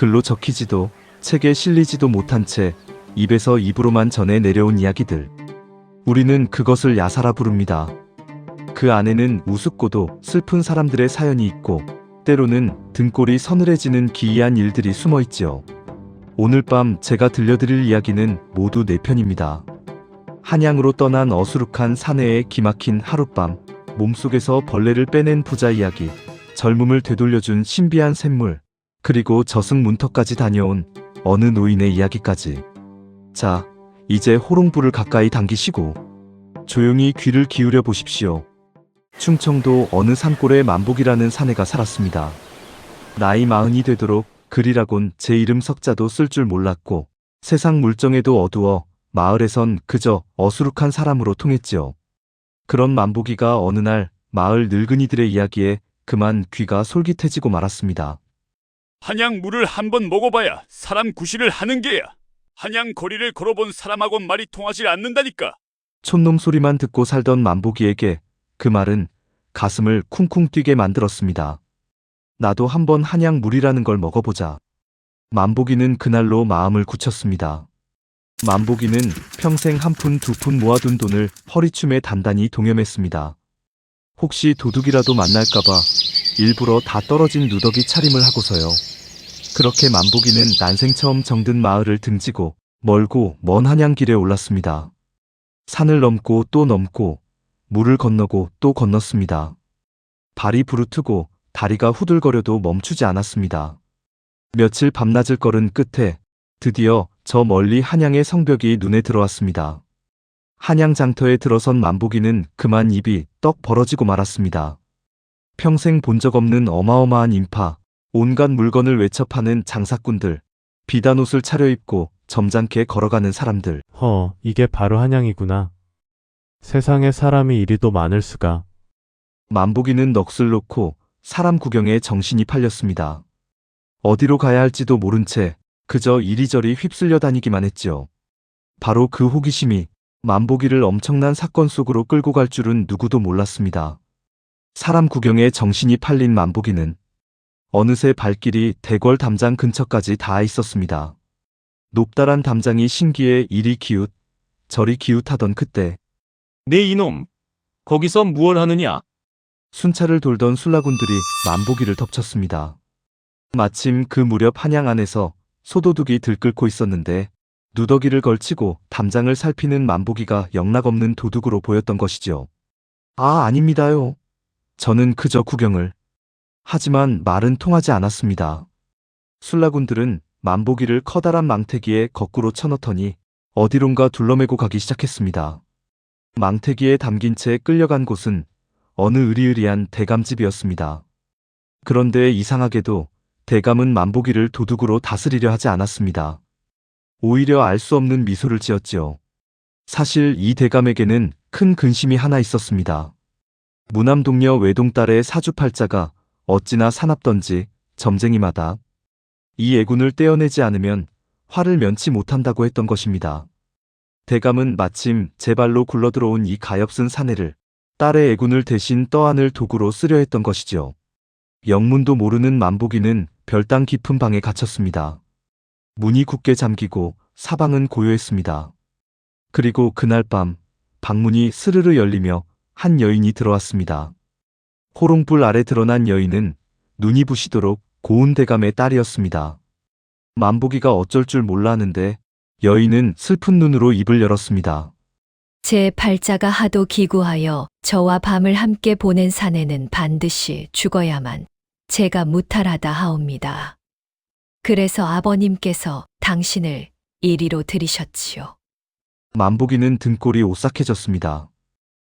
글로 적히지도 책에 실리지도 못한 채 입에서 입으로만 전해 내려온 이야기들. 우리는 그것을 야사라 부릅니다. 그 안에는 우습고도 슬픈 사람들의 사연이 있고 때로는 등골이 서늘해지는 기이한 일들이 숨어 있지요. 오늘 밤 제가 들려드릴 이야기는 모두 4편입니다. 한양으로 떠난 어수룩한 사내의 기막힌 하룻밤, 몸속에서 벌레를 빼낸 부자 이야기, 젊음을 되돌려준 신비한 샘물, 그리고 저승문턱까지 다녀온 어느 노인의 이야기까지. 자, 이제 호롱불을 가까이 당기시고 조용히 귀를 기울여 보십시오. 충청도 어느 산골에 만복이라는 사내가 살았습니다. 나이 40이 되도록 글이라곤 제 이름 석자도 쓸 줄 몰랐고 세상 물정에도 어두워 마을에선 그저 어수룩한 사람으로 통했지요. 그런 만복이가 어느 날 마을 늙은이들의 이야기에 그만 귀가 솔깃해지고 말았습니다. 한양 물을 한번 먹어봐야 사람 구실을 하는 게야. 한양 거리를 걸어본 사람하고는 말이 통하지 않는다니까. 촌놈 소리만 듣고 살던 만복이에게 그 말은 가슴을 쿵쿵 뛰게 만들었습니다. 나도 한번 한양 물이라는 걸 먹어보자. 만복이는 그날로 마음을 굳혔습니다. 만복이는 평생 한 푼 두 푼 모아둔 돈을 허리춤에 단단히 동여맸습니다. 혹시 도둑이라도 만날까봐 일부러 다 떨어진 누더기 차림을 하고서요. 그렇게 만복이는 난생 처음 정든 마을을 등지고 멀고 먼 한양길에 올랐습니다. 산을 넘고 또 넘고 물을 건너고 또 건넜습니다. 발이 부르트고 다리가 후들거려도 멈추지 않았습니다. 며칠 밤낮을 걸은 끝에 드디어 저 멀리 한양의 성벽이 눈에 들어왔습니다. 한양 장터에 들어선 만복이는 그만 입이 떡 벌어지고 말았습니다. 평생 본 적 없는 어마어마한 인파, 온갖 물건을 외쳐 파는 장사꾼들, 비단 옷을 차려입고 점잖게 걸어가는 사람들. 이게 바로 한양이구나. 세상에 사람이 이리도 많을 수가. 만복이는 넋을 놓고 사람 구경에 정신이 팔렸습니다. 어디로 가야 할지도 모른 채 그저 이리저리 휩쓸려 다니기만 했지요. 바로 그 호기심이 만복이를 엄청난 사건 속으로 끌고 갈 줄은 누구도 몰랐습니다. 사람 구경에 정신이 팔린 만복이는 어느새 발길이 대궐 담장 근처까지 닿아 있었습니다. 높다란 담장이 신기해 이리 기웃, 저리 기웃하던 그때 네 이놈, 거기서 무얼 하느냐? 순찰을 돌던 술라군들이 만복이를 덮쳤습니다. 마침 그 무렵 한양 안에서 소도둑이 들끓고 있었는데 누더기를 걸치고 담장을 살피는 만복이가 영락없는 도둑으로 보였던 것이죠. 아닙니다요. 저는 그저 구경을. 하지만 말은 통하지 않았습니다. 술라군들은 만복이를 커다란 망태기에 거꾸로 쳐넣더니 어디론가 둘러매고 가기 시작했습니다. 망태기에 담긴 채 끌려간 곳은 어느 으리으리한 대감집이었습니다. 그런데 이상하게도 대감은 만복이를 도둑으로 다스리려 하지 않았습니다. 오히려 알 수 없는 미소를 지었지요. 사실 이 대감에게는 큰 근심이 하나 있었습니다. 무남동녀 외동딸의 사주팔자가 어찌나 사납던지 점쟁이마다 이 애군을 떼어내지 않으면 화를 면치 못한다고 했던 것입니다. 대감은 마침 제 발로 굴러들어온 이 가엾은 사내를 딸의 애군을 대신 떠안을 도구로 쓰려 했던 것이죠. 영문도 모르는 만복이는 별당 깊은 방에 갇혔습니다. 문이 굳게 잠기고 사방은 고요했습니다. 그리고 그날 밤 방문이 스르르 열리며 한 여인이 들어왔습니다. 호롱불 아래 드러난 여인은 눈이 부시도록 고운 대감의 딸이었습니다. 만복이가 어쩔 줄 몰라 하는데 여인은 슬픈 눈으로 입을 열었습니다. 제 팔자가 하도 기구하여 저와 밤을 함께 보낸 사내는 반드시 죽어야만 제가 무탈하다 하옵니다. 그래서 아버님께서 당신을 이리로 들이셨지요. 만복이는 등골이 오싹해졌습니다.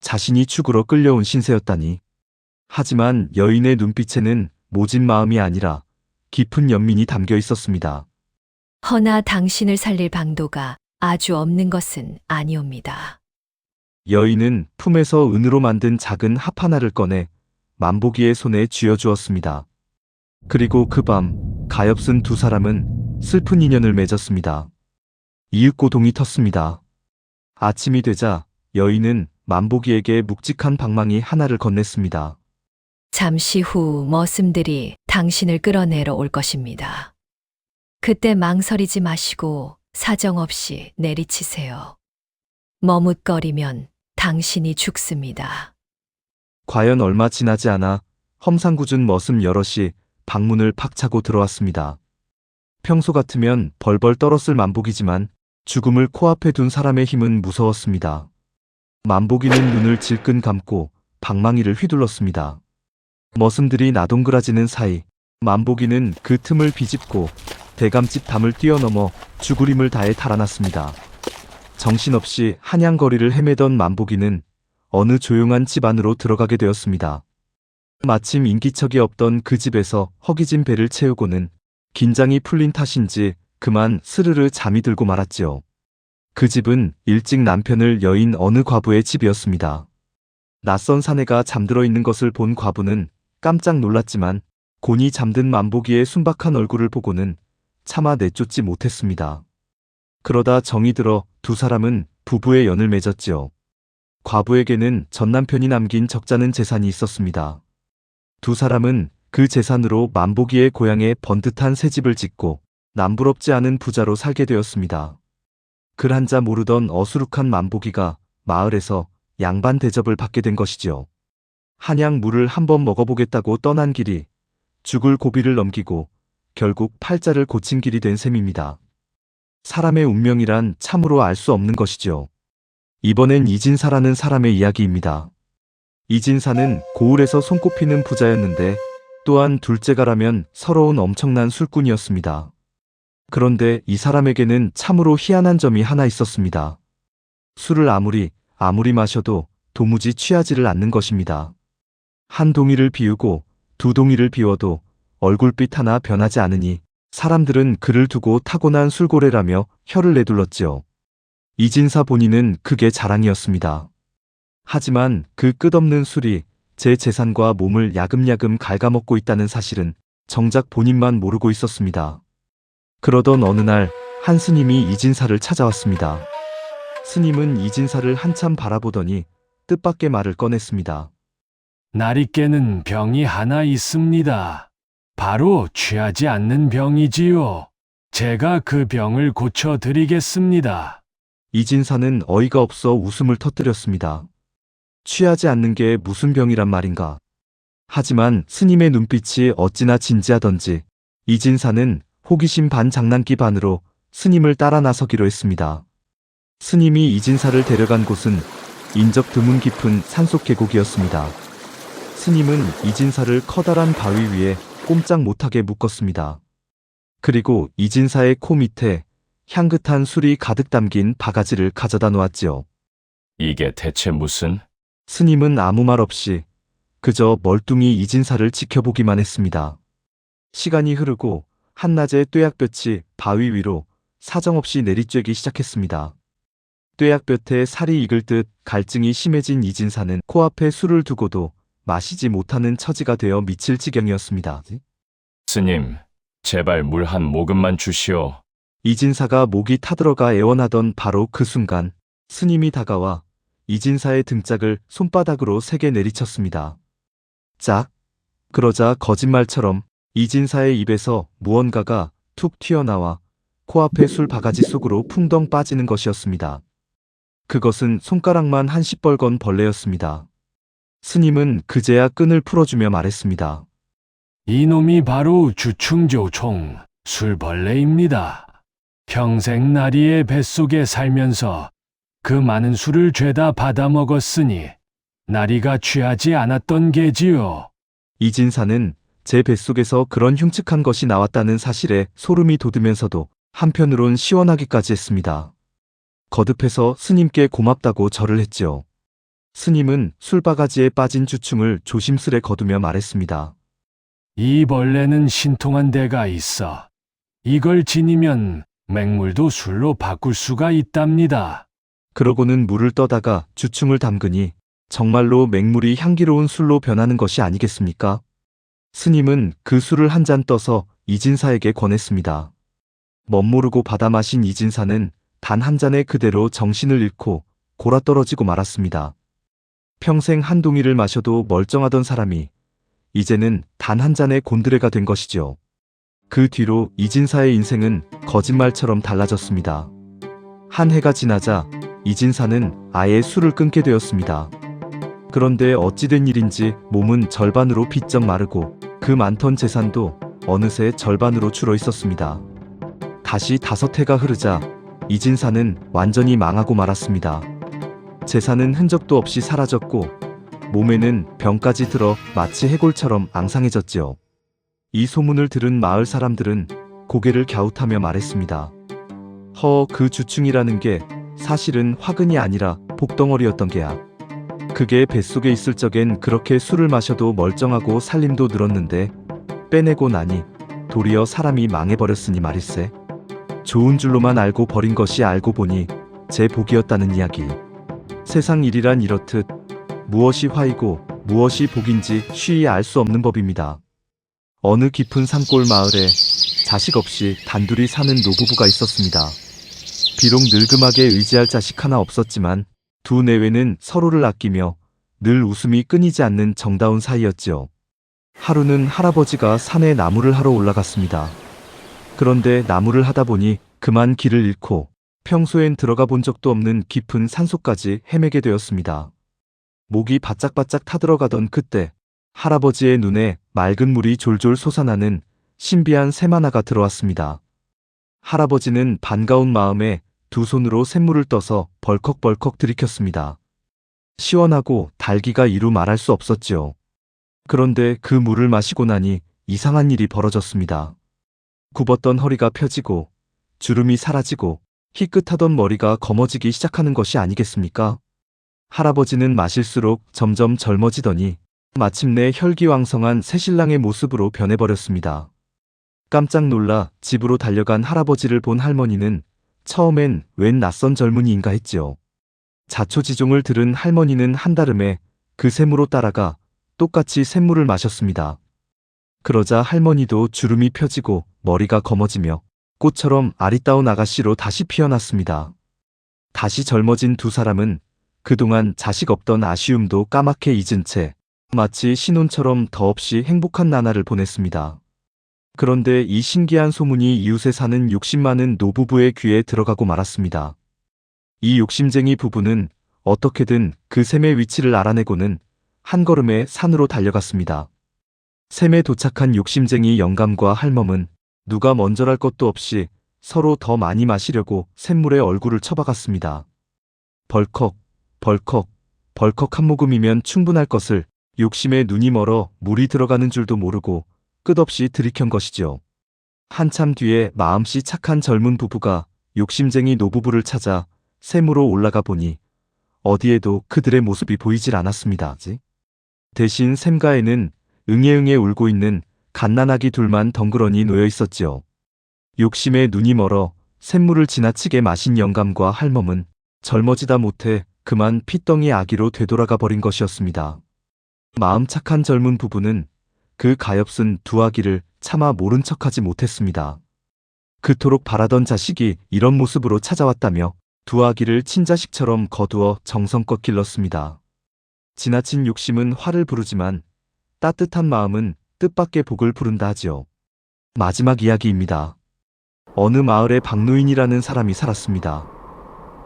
자신이 축으로 끌려온 신세였다니. 하지만 여인의 눈빛에는 모진 마음이 아니라 깊은 연민이 담겨 있었습니다. 허나 당신을 살릴 방도가 아주 없는 것은 아니옵니다. 여인은 품에서 은으로 만든 작은 합 하나를 꺼내 만복이의 손에 쥐어주었습니다. 그리고 그 밤 가엾은 두 사람은 슬픈 인연을 맺었습니다. 이윽고동이 텄습니다. 아침이 되자 여인은 만복이에게 묵직한 방망이 하나를 건넸습니다. 잠시 후 머슴들이 당신을 끌어내러 올 것입니다. 그때 망설이지 마시고 사정없이 내리치세요. 머뭇거리면 당신이 죽습니다. 과연 얼마 지나지 않아 험상궂은 머슴 여럿이 방문을 팍 차고 들어왔습니다. 평소 같으면 벌벌 떨었을 만복이지만 죽음을 코앞에 둔 사람의 힘은 무서웠습니다. 만복이는 눈을 질끈 감고 방망이를 휘둘렀습니다. 머슴들이 나동그라지는 사이 만복이는 그 틈을 비집고 대감집 담을 뛰어넘어 죽으림을 다해 달아났습니다. 정신없이 한양거리를 헤매던 만복이는 어느 조용한 집 안으로 들어가게 되었습니다. 마침 인기척이 없던 그 집에서 허기진 배를 채우고는 긴장이 풀린 탓인지 그만 스르르 잠이 들고 말았지요. 그 집은 일찍 남편을 여인 어느 과부의 집이었습니다. 낯선 사내가 잠들어 있는 것을 본 과부는 깜짝 놀랐지만 곤히 잠든 만복이의 순박한 얼굴을 보고는 차마 내쫓지 못했습니다. 그러다 정이 들어 두 사람은 부부의 연을 맺었지요. 과부에게는 전 남편이 남긴 적잖은 재산이 있었습니다. 두 사람은 그 재산으로 만복이의 고향에 번듯한 새 집을 짓고 남부럽지 않은 부자로 살게 되었습니다. 글 한자 모르던 어수룩한 만복이가 마을에서 양반 대접을 받게 된 것이지요. 한양 물을 한번 먹어보겠다고 떠난 길이 죽을 고비를 넘기고 결국 팔자를 고친 길이 된 셈입니다. 사람의 운명이란 참으로 알 수 없는 것이지요. 이번엔 이진사라는 사람의 이야기입니다. 이진사는 고을에서 손꼽히는 부자였는데 또한 둘째가라면 서러운 엄청난 술꾼이었습니다. 그런데 이 사람에게는 참으로 희한한 점이 하나 있었습니다. 술을 아무리 마셔도 도무지 취하지를 않는 것입니다. 한 동이를 비우고 두 동이를 비워도 얼굴빛 하나 변하지 않으니 사람들은 그를 두고 타고난 술고래라며 혀를 내둘렀지요. 이진사 본인은 그게 자랑이었습니다. 하지만 그 끝없는 술이 제 재산과 몸을 야금야금 갉아먹고 있다는 사실은 정작 본인만 모르고 있었습니다. 그러던 어느 날 한 스님이 이진사를 찾아왔습니다. 스님은 이진사를 한참 바라보더니 뜻밖의 말을 꺼냈습니다. 날이 깨는 병이 하나 있습니다. 바로 취하지 않는 병이지요. 제가 그 병을 고쳐드리겠습니다. 이진사는 어이가 없어 웃음을 터뜨렸습니다. 취하지 않는 게 무슨 병이란 말인가. 하지만 스님의 눈빛이 어찌나 진지하던지 이진사는 호기심 반 장난기 반으로 스님을 따라 나서기로 했습니다. 스님이 이진사를 데려간 곳은 인적 드문 깊은 산속 계곡이었습니다. 스님은 이진사를 커다란 바위 위에 꼼짝 못하게 묶었습니다. 그리고 이진사의 코 밑에 향긋한 술이 가득 담긴 바가지를 가져다 놓았지요. 이게 대체 무슨? 스님은 아무 말 없이 그저 멀뚱히 이진사를 지켜보기만 했습니다. 시간이 흐르고 한낮에 뙤약볕이 바위 위로 사정없이 내리쬐기 시작했습니다. 뙤약볕에 살이 익을 듯 갈증이 심해진 이진사는 코앞에 술을 두고도 마시지 못하는 처지가 되어 미칠 지경이었습니다. 스님, 제발 물 한 모금만 주시오. 이진사가 목이 타들어가 애원하던 바로 그 순간 스님이 다가와 이진사의 등짝을 손바닥으로 세게 내리쳤습니다. 짝! 그러자 거짓말처럼 이진사의 입에서 무언가가 툭 튀어나와 코앞에 술 바가지 속으로 풍덩 빠지는 것이었습니다. 그것은 손가락만 한 시뻘건 벌레였습니다. 스님은 그제야 끈을 풀어주며 말했습니다. 이놈이 바로 주충조총, 술벌레입니다. 평생 나리의 뱃속에 살면서 그 많은 술을 죄다 받아먹었으니 나리가 취하지 않았던 게지요. 이진사는 제 뱃속에서 그런 흉측한 것이 나왔다는 사실에 소름이 돋으면서도 한편으론 시원하기까지 했습니다. 거듭해서 스님께 고맙다고 절을 했지요. 스님은 술바가지에 빠진 주충을 조심스레 거두며 말했습니다. 이 벌레는 신통한 데가 있어. 이걸 지니면 맹물도 술로 바꿀 수가 있답니다. 그러고는 물을 떠다가 주충을 담그니 정말로 맹물이 향기로운 술로 변하는 것이 아니겠습니까? 스님은 그 술을 한 잔 떠서 이진사에게 권했습니다. 멋모르고 받아 마신 이진사는 단 한 잔에 그대로 정신을 잃고 골아떨어지고 말았습니다. 평생 한 동이를 마셔도 멀쩡하던 사람이 이제는 단 한 잔의 곤드레가 된 것이지요. 그 뒤로 이진사의 인생은 거짓말처럼 달라졌습니다. 한 해가 지나자 이진사는 아예 술을 끊게 되었습니다. 그런데 어찌된 일인지 몸은 절반으로 비쩍 마르고 그 많던 재산도 어느새 절반으로 줄어 있었습니다. 다시 5해가 흐르자 이진사는 완전히 망하고 말았습니다. 재산은 흔적도 없이 사라졌고 몸에는 병까지 들어 마치 해골처럼 앙상해졌지요. 이 소문을 들은 마을 사람들은 고개를 갸웃하며 말했습니다. 그 주충이라는 게 사실은 화근이 아니라 복덩어리였던 게야. 그게 뱃속에 있을 적엔 그렇게 술을 마셔도 멀쩡하고 살림도 늘었는데 빼내고 나니 도리어 사람이 망해버렸으니 말일세. 좋은 줄로만 알고 버린 것이 알고 보니 제 복이었다는 이야기. 세상 일이란 이렇듯 무엇이 화이고 무엇이 복인지 쉬이 알 수 없는 법입니다. 어느 깊은 산골 마을에 자식 없이 단둘이 사는 노부부가 있었습니다. 비록 늙음하게 의지할 자식 하나 없었지만 두 내외는 서로를 아끼며 늘 웃음이 끊이지 않는 정다운 사이였지요. 하루는 할아버지가 산에 나무를 하러 올라갔습니다. 그런데 나무를 하다 보니 그만 길을 잃고 평소엔 들어가 본 적도 없는 깊은 산속까지 헤매게 되었습니다. 목이 바짝바짝 타들어가던 그때 할아버지의 눈에 맑은 물이 졸졸 솟아나는 신비한 샘 하나가 들어왔습니다. 할아버지는 반가운 마음에 두 손으로 샘물을 떠서 벌컥벌컥 들이켰습니다. 시원하고 달기가 이루 말할 수 없었지요. 그런데 그 물을 마시고 나니 이상한 일이 벌어졌습니다. 굽었던 허리가 펴지고 주름이 사라지고 희끗하던 머리가 검어지기 시작하는 것이 아니겠습니까? 할아버지는 마실수록 점점 젊어지더니 마침내 혈기왕성한 새신랑의 모습으로 변해버렸습니다. 깜짝 놀라 집으로 달려간 할아버지를 본 할머니는 처음엔 웬 낯선 젊은이인가 했지요. 자초지종을 들은 할머니는 한달음에 그 샘으로 따라가 똑같이 샘물을 마셨습니다. 그러자 할머니도 주름이 펴지고 머리가 검어지며 꽃처럼 아리따운 아가씨로 다시 피어났습니다. 다시 젊어진 두 사람은 그동안 자식 없던 아쉬움도 까맣게 잊은 채 마치 신혼처럼 더없이 행복한 나날을 보냈습니다. 그런데 이 신기한 소문이 이웃에 사는 욕심 많은 노부부의 귀에 들어가고 말았습니다. 이 욕심쟁이 부부는 어떻게든 그 샘의 위치를 알아내고는 한 걸음에 산으로 달려갔습니다. 샘에 도착한 욕심쟁이 영감과 할멈은 누가 먼저랄 것도 없이 서로 더 많이 마시려고 샘물에 얼굴을 쳐박았습니다. 벌컥, 벌컥, 벌컥 한 모금이면 충분할 것을 욕심에 눈이 멀어 물이 들어가는 줄도 모르고 끝없이 들이켠 것이지요. 한참 뒤에 마음씨 착한 젊은 부부가 욕심쟁이 노부부를 찾아 샘으로 올라가 보니 어디에도 그들의 모습이 보이질 않았습니다. 대신 샘가에는 응애응애 울고 있는 갓난아기 둘만 덩그러니 놓여 있었지요. 욕심에 눈이 멀어 샘물을 지나치게 마신 영감과 할멈은 젊어지다 못해 그만 핏덩이 아기로 되돌아가 버린 것이었습니다. 마음 착한 젊은 부부는 그 가엾은 두 아기를 차마 모른 척하지 못했습니다. 그토록 바라던 자식이 이런 모습으로 찾아왔다며 두 아기를 친자식처럼 거두어 정성껏 길렀습니다. 지나친 욕심은 화를 부르지만 따뜻한 마음은 뜻밖의 복을 부른다 하지요. 마지막 이야기입니다. 어느 마을에 박노인이라는 사람이 살았습니다.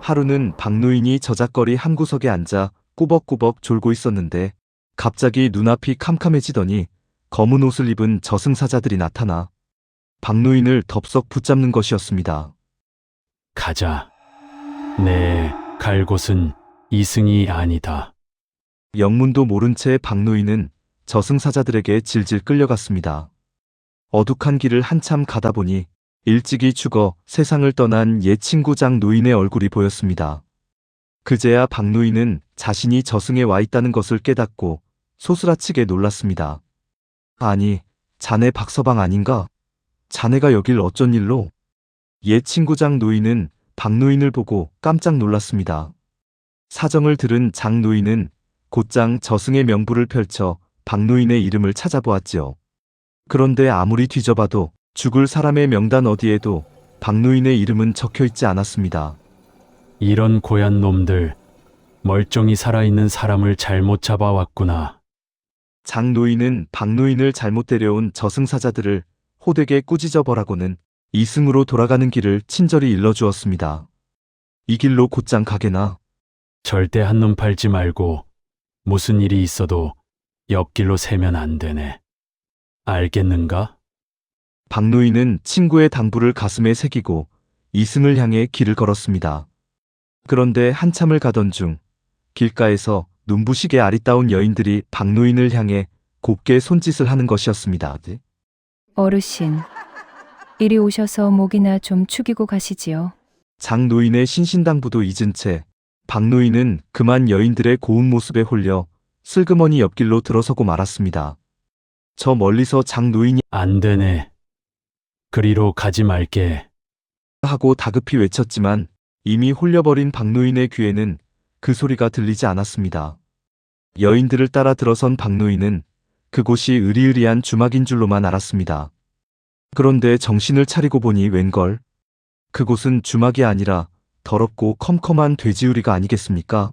하루는 박노인이 저작거리 한 구석에 앉아 꾸벅꾸벅 졸고 있었는데 갑자기 눈앞이 캄캄해지더니 검은 옷을 입은 저승사자들이 나타나 박노인을 덥석 붙잡는 것이었습니다. 가자. 갈 곳은 이승이 아니다. 영문도 모른 채 박노인은 저승사자들에게 질질 끌려갔습니다. 어둑한 길을 한참 가다 보니 일찍이 죽어 세상을 떠난 옛 친구 장노인의 얼굴이 보였습니다. 그제야 박노인은 자신이 저승에 와 있다는 것을 깨닫고 소스라치게 놀랐습니다. 아니, 자네 박서방 아닌가? 자네가 여길 어쩐 일로? 옛 친구 장노인은 박노인을 보고 깜짝 놀랐습니다. 사정을 들은 장노인은 곧장 저승의 명부를 펼쳐 박노인의 이름을 찾아보았지요. 그런데 아무리 뒤져봐도 죽을 사람의 명단 어디에도 박노인의 이름은 적혀 있지 않았습니다. 이런 고얀 놈들, 멀쩡히 살아있는 사람을 잘못 잡아왔구나. 장노인은 박노인을 잘못 데려온 저승사자들을 호되게 꾸짖어 버라고는 이승으로 돌아가는 길을 친절히 일러주었습니다. 이 길로 곧장 가게나. 절대 한눈 팔지 말고 무슨 일이 있어도 옆길로 새면 안 되네. 알겠는가? 박노인은 친구의 당부를 가슴에 새기고 이승을 향해 길을 걸었습니다. 그런데 한참을 가던 중 길가에서 눈부시게 아리따운 여인들이 박노인을 향해 곱게 손짓을 하는 것이었습니다. 어르신, 이리 오셔서 목이나 좀 축이고 가시지요. 장노인의 신신당부도 잊은 채 박노인은 그만 여인들의 고운 모습에 홀려 슬그머니 옆길로 들어서고 말았습니다. 저 멀리서 장노인이 안 되네. 그리로 가지 말게. 하고 다급히 외쳤지만 이미 홀려버린 박노인의 귀에는 그 소리가 들리지 않았습니다. 여인들을 따라 들어선 박노인은 그곳이 으리으리한 주막인 줄로만 알았습니다. 그런데 정신을 차리고 보니 웬걸? 그곳은 주막이 아니라 더럽고 컴컴한 돼지우리가 아니겠습니까?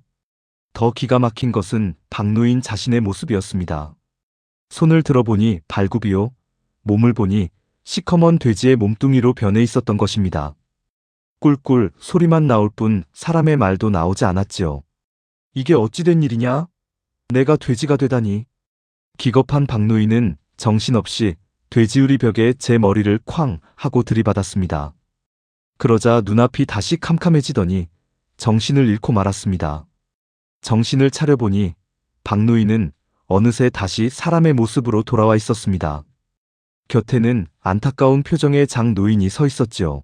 더 기가 막힌 것은 박노인 자신의 모습이었습니다. 손을 들어보니 발굽이요, 몸을 보니 시커먼 돼지의 몸뚱이로 변해 있었던 것입니다. 꿀꿀 소리만 나올 뿐 사람의 말도 나오지 않았지요. 이게 어찌된 일이냐? 내가 돼지가 되다니. 기겁한 박노인은 정신없이 돼지우리 벽에 제 머리를 쾅 하고 들이받았습니다. 그러자 눈앞이 다시 캄캄해지더니 정신을 잃고 말았습니다. 정신을 차려보니 박노인은 어느새 다시 사람의 모습으로 돌아와 있었습니다. 곁에는 안타까운 표정의 장노인이 서 있었지요.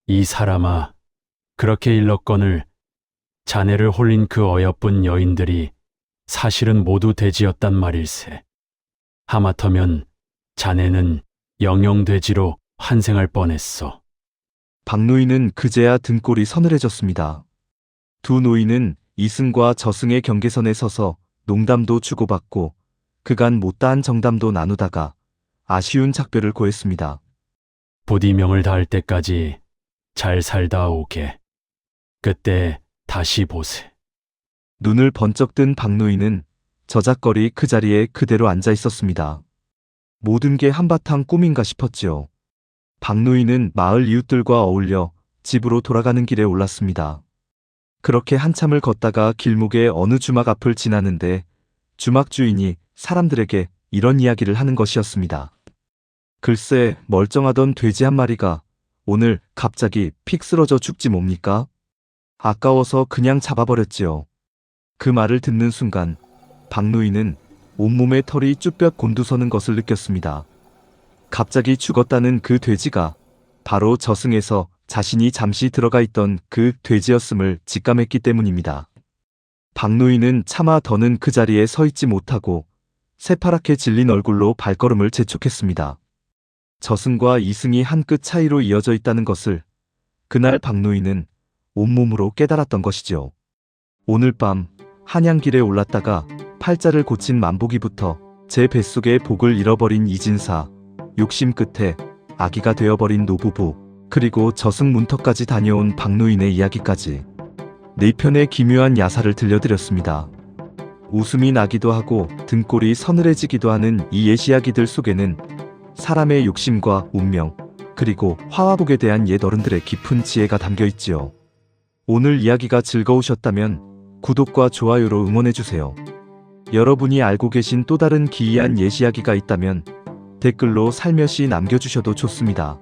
이 사람아, 그렇게 일렀거늘 자네를 홀린 그 어여쁜 여인들이 사실은 모두 돼지였단 말일세. 하마터면 자네는 영영돼지로 환생할 뻔했어. 박노인은 그제야 등골이 서늘해졌습니다. 두 노인은 이승과 저승의 경계선에 서서 농담도 주고받고 그간 못다한 정담도 나누다가 아쉬운 작별을 고했습니다. 부디 명을 다할 때까지 잘 살다 오게. 그때 다시 보세. 눈을 번쩍 뜬 박노인은 저작거리 그 자리에 그대로 앉아 있었습니다. 모든 게 한바탕 꿈인가 싶었지요. 박노인은 마을 이웃들과 어울려 집으로 돌아가는 길에 올랐습니다. 그렇게 한참을 걷다가 길목의 어느 주막 앞을 지나는데 주막 주인이 사람들에게 이런 이야기를 하는 것이었습니다. 글쎄, 멀쩡하던 돼지 한 마리가 오늘 갑자기 픽 쓰러져 죽지 뭡니까? 아까워서 그냥 잡아버렸지요. 그 말을 듣는 순간 박노인은 온몸에 털이 쭈뼛 곤두서는 것을 느꼈습니다. 갑자기 죽었다는 그 돼지가 바로 저승에서 자신이 잠시 들어가 있던 그 돼지였음을 직감했기 때문입니다. 박노인은 차마 더는 그 자리에 서 있지 못하고 새파랗게 질린 얼굴로 발걸음을 재촉했습니다. 저승과 이승이 한 끗 차이로 이어져 있다는 것을 그날 박노인은 온몸으로 깨달았던 것이지요. 오늘 밤 한양길에 올랐다가 팔자를 고친 만보기부터 제 뱃속에 복을 잃어버린 이진사, 욕심 끝에 아기가 되어버린 노부부, 그리고 저승 문턱까지 다녀온 박노인의 이야기까지 4편의 기묘한 야사를 들려드렸습니다. 웃음이 나기도 하고 등골이 서늘해지기도 하는 이 예시야기들 속에는 사람의 욕심과 운명, 그리고 화화복에 대한 옛 어른들의 깊은 지혜가 담겨 있지요. 오늘 이야기가 즐거우셨다면 구독과 좋아요로 응원해주세요. 여러분이 알고 계신 또 다른 기이한 예시야기가 있다면 댓글로 살며시 남겨주셔도 좋습니다.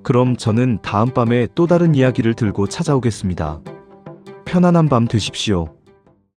그럼 저는 다음 밤에 또 다른 이야기를 들고 찾아오겠습니다. 편안한 밤 되십시오.